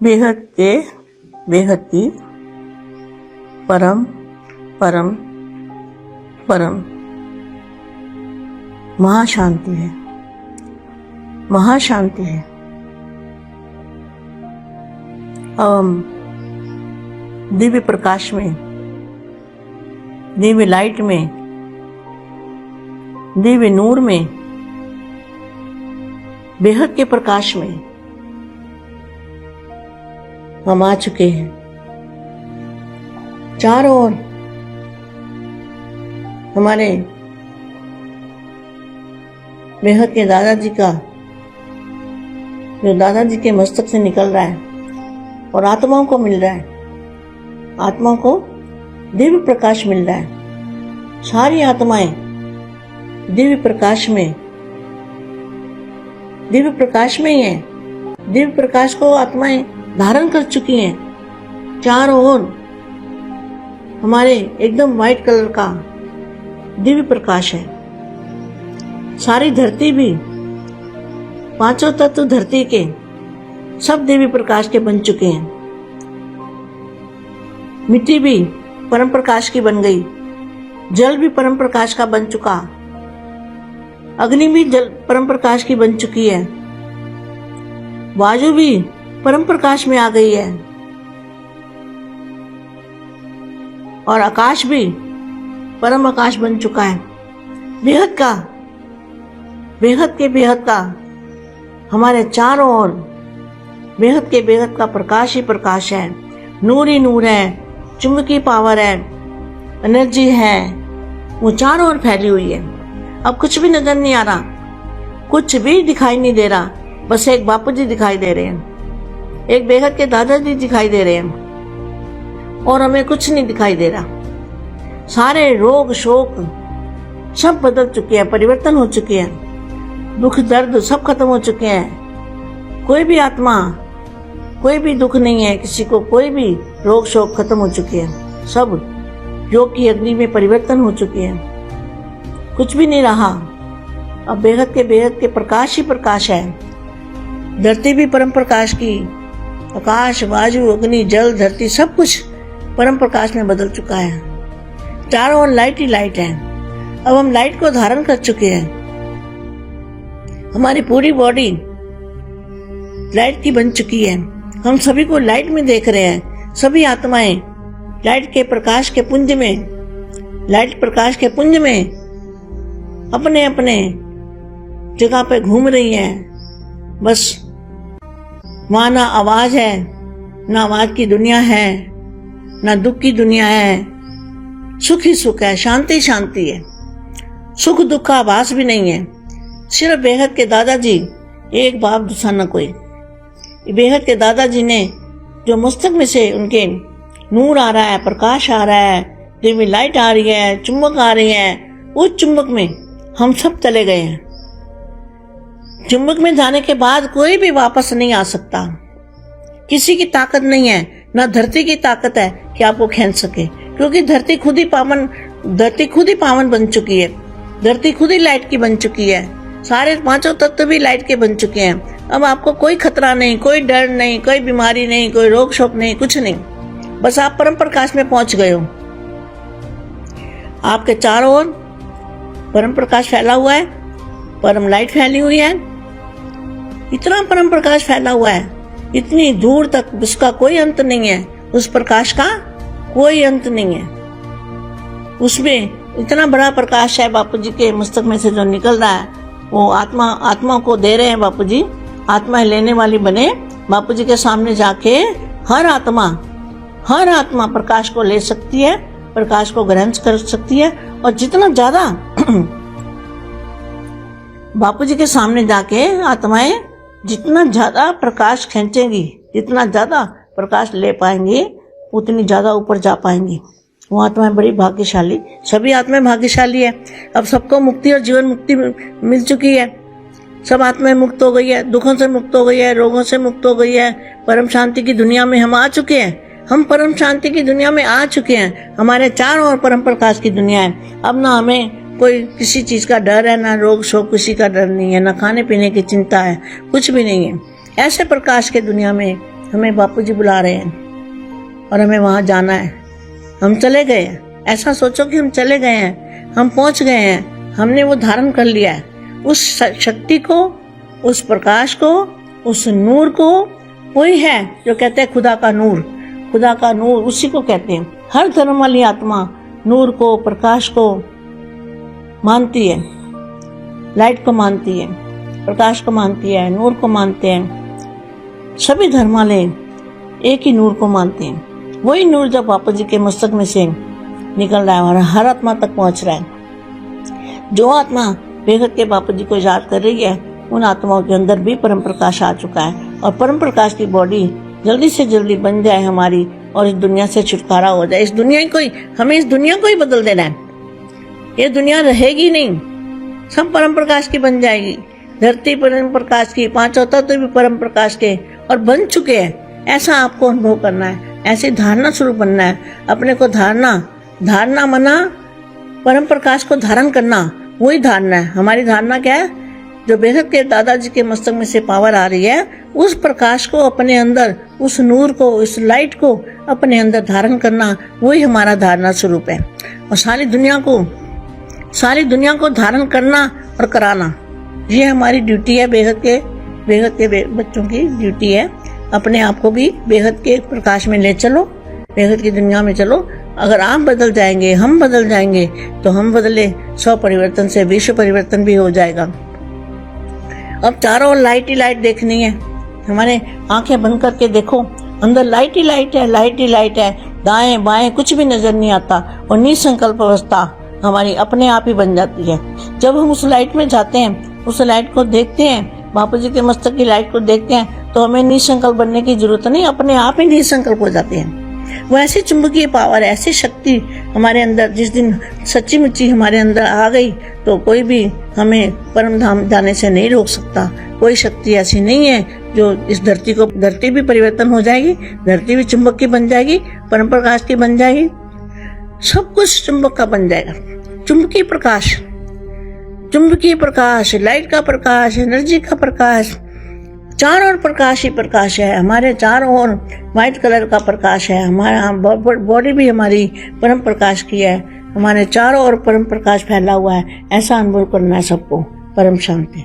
बेहद के बेहद की परम परम परम महाशांति है, महाशांति है। हम दिव्य प्रकाश में, दिव्य लाइट में, दिव्य नूर में, बेहद के प्रकाश में हम आ चुके हैं। चारों ओर हमारे बेहद के दादाजी का, जो दादाजी के मस्तक से निकल रहा है और आत्माओं को मिल रहा है, आत्माओं को दिव्य प्रकाश मिल रहा है। सारी आत्माएं दिव्य प्रकाश में, दिव्य प्रकाश में ही है। दिव्य प्रकाश को आत्माएं धारण कर चुकी हैं। चारों ओर हमारे एकदम व्हाइट कलर का दिव्य प्रकाश है। सारी धरती भी, पांचों तत्व धरती के सब दिव्य प्रकाश के बन चुके हैं। मिट्टी भी परम प्रकाश की बन गई, जल भी परम प्रकाश का बन चुका, अग्नि भी जल परम प्रकाश की बन चुकी है, वायु भी परम प्रकाश में आ गई है और आकाश भी परम आकाश बन चुका है। बेहद का, बेहद के बेहद का हमारे चारों ओर बेहद के बेहद का प्रकाश ही प्रकाश है, नूर ही नूर है, चुंबकीय पावर है, एनर्जी है, वो चारों ओर फैली हुई है। अब कुछ भी नजर नहीं आ रहा, कुछ भी दिखाई नहीं दे रहा, बस एक बापू जी दिखाई दे रहे हैं, एक बेहद के दादाजी दिखाई दे रहे हैं और हमें कुछ नहीं दिखाई दे रहा। सारे रोग शोक सब बदल चुके हैं, परिवर्तन हो चुके हैं, दुख दर्द सब खत्म हो चुके हैं। कोई भी आत्मा, कोई भी दुख नहीं है किसी को, कोई भी रोग शोक खत्म हो चुके हैं। सब योग की अग्नि में परिवर्तन हो चुके हैं, कुछ भी नहीं रहा। अब बेहद के प्रकाश ही प्रकाश है। धरती भी परम प्रकाश की, आकाश वायु अग्नि जल धरती सब कुछ परम प्रकाश में बदल चुका है। चारों ओर लाइट ही लाइट है। अब हम लाइट को धारण कर चुके हैं। हमारी पूरी बॉडी लाइट की बन चुकी है। हम सभी को लाइट में देख रहे हैं। सभी आत्माएं लाइट के प्रकाश के पुंज में, लाइट प्रकाश के पुंज में अपने अपने जगह पे घूम रही हैं। बस वहां ना आवाज है, ना आवाज की दुनिया है, ना दुख की दुनिया है। सुख ही सुख है, शांति शांति है, सुख दुख का आभास भी नहीं है। सिर्फ बेहद के दादाजी, एक बाप दूसरा न कोई। बेहद के दादाजी ने जो मस्तक में से उनके नूर आ रहा है, प्रकाश आ रहा है, दिव्य लाइट आ रही है, चुंबक आ रही है, उस चुंबक में हम सब चले गए हैं। चुंबक में जाने के बाद कोई भी वापस नहीं आ सकता। किसी की ताकत नहीं है, ना धरती की ताकत है कि आपको खींच सके, क्योंकि धरती खुद ही पावन बन चुकी है। धरती खुद ही लाइट की बन चुकी है। सारे पांचों तत्व भी लाइट के बन चुके हैं। अब आपको कोई खतरा नहीं, कोई डर नहीं, कोई बीमारी नहीं, कोई रोग शोक नहीं, कुछ नहीं। बस आप परम प्रकाश में पहुंच गए हो। आपके चारों ओर परम प्रकाश फैला हुआ है, परम लाइट फैली हुई है। इतना परम प्रकाश फैला हुआ है, इतनी दूर तक, उसका कोई अंत नहीं है। उस प्रकाश का कोई अंत नहीं है। उसमें इतना बड़ा प्रकाश है। बापू जी के मस्तक में से जो निकल रहा है, वो आत्मा को दे रहे हैं बापू जी। आत्मा लेने वाली बने। बापू जी के सामने जाके हर आत्मा प्रकाश को ले सकती है, प्रकाश को ग्रहण कर सकती है। और जितना ज्यादा बापू जी के सामने जाके आत्माएं जितना ज्यादा प्रकाश खींचेंगी, जितना ज्यादा प्रकाश ले पाएंगी, उतनी ज्यादा ऊपर जा पाएंगी। वो आत्माएं बड़ी भाग्यशाली, सभी आत्माएं भाग्यशाली है। अब सबको मुक्ति और जीवन मुक्ति मिल चुकी है। सब आत्माएं मुक्त हो गई है, दुखों से मुक्त हो गई है, रोगों से मुक्त हो गई है। परम शांति की दुनिया में हम आ चुके हैं। हम परम शांति की दुनिया में आ चुके हैं। हमारे चारों ओर परम प्रकाश की दुनिया है। अब ना हमें कोई किसी चीज का डर है, ना रोग शोक किसी का डर नहीं है, ना खाने पीने की चिंता है, कुछ भी नहीं है। ऐसे प्रकाश के दुनिया में हमें बापूजी बुला रहे हैं और हमें वहां जाना है। हम चले गए हैं, ऐसा सोचो कि हम चले गए हैं, हम पहुंच गए हैं, हमने वो धारण कर लिया है, उस शक्ति को, उस प्रकाश को, उस नूर को। वही है जो कहते हैं खुदा का नूर, खुदा का नूर उसी को कहते हैं। हर धर्म वाली आत्मा नूर को, प्रकाश को मानती है, लाइट को मानती है, प्रकाश को मानती है, नूर को मानते हैं। सभी धर्म वाले एक ही नूर को मानते हैं। वही नूर जब बापू जी के मस्तक में से निकल रहा है और हर आत्मा तक पहुंच रहा है। जो आत्मा बेहद के बापू जी को याद कर रही है, उन आत्माओं के अंदर भी परम प्रकाश आ चुका है और परम प्रकाश की बॉडी जल्दी से जल्दी बन जाए हमारी और इस दुनिया से छुटकारा हो जाए। इस दुनिया को ही, हमें इस दुनिया को ही बदल देना है। ये दुनिया रहेगी नहीं, सब परम प्रकाश की बन जाएगी। धरती परम प्रकाश की, पांचों तत्व भी परम प्रकाश के और बन चुके हैं। ऐसा आपको अनुभव करना है, ऐसी धारणा शुरू बनना है अपने को। धारणा मना परम प्रकाश को धारण करना, वही धारणा है। हमारी धारणा क्या है? जो बेहद के दादाजी के मस्तक में से पावर आ रही है, उस प्रकाश को अपने अंदर, उस नूर को, उस लाइट को अपने अंदर धारण करना, वही हमारा धारणा स्वरूप है। और सारी दुनिया को धारण करना और कराना, ये हमारी ड्यूटी है। बेहद के बच्चों की ड्यूटी है। अपने आप को भी बेहद के प्रकाश में ले चलो, बेहद की दुनिया में चलो। अगर आप बदल जाएंगे, हम बदल जाएंगे, तो हम बदले 100 परिवर्तन से विश्व परिवर्तन भी हो जाएगा। अब चारों ओर लाइट ही लाइट देखनी है। हमारे आंखें बंद करके देखो, अंदर लाइट ही लाइट है, लाइट ही लाइट है। दाएं बाएं कुछ भी नजर नहीं आता और निसंकल्प अवस्था हमारी अपने आप ही बन जाती है। जब हम उस लाइट में जाते हैं, उस लाइट को देखते हैं, बापूजी के मस्तक की लाइट को देखते हैं, तो हमें निसंकल्प बनने की जरूरत नहीं, अपने आप ही निसंकल्प हो जाते हैं। वो ऐसी चुंबकीय पावर, ऐसी शक्ति हमारे अंदर जिस दिन सच्ची मुच्ची हमारे अंदर आ गई, तो कोई भी हमें परम धाम जाने से नहीं रोक सकता। कोई शक्ति ऐसी नहीं है जो इस धरती भी परिवर्तन हो जाएगी, धरती भी चुंबक की बन जाएगी, परम प्रकाश की बन जाएगी, सब कुछ चुंबक का बन जाएगा। चुंबकीय प्रकाश, लाइट का प्रकाश, एनर्जी का प्रकाश, चारों ओर प्रकाश ही प्रकाश है। हमारे चारों ओर व्हाइट कलर का प्रकाश है। हमारा बॉडी भी हमारी परम प्रकाश की है। हमारे चारों ओर परम प्रकाश फैला हुआ है। ऐसा अनुभव करना है सबको। परम शांति।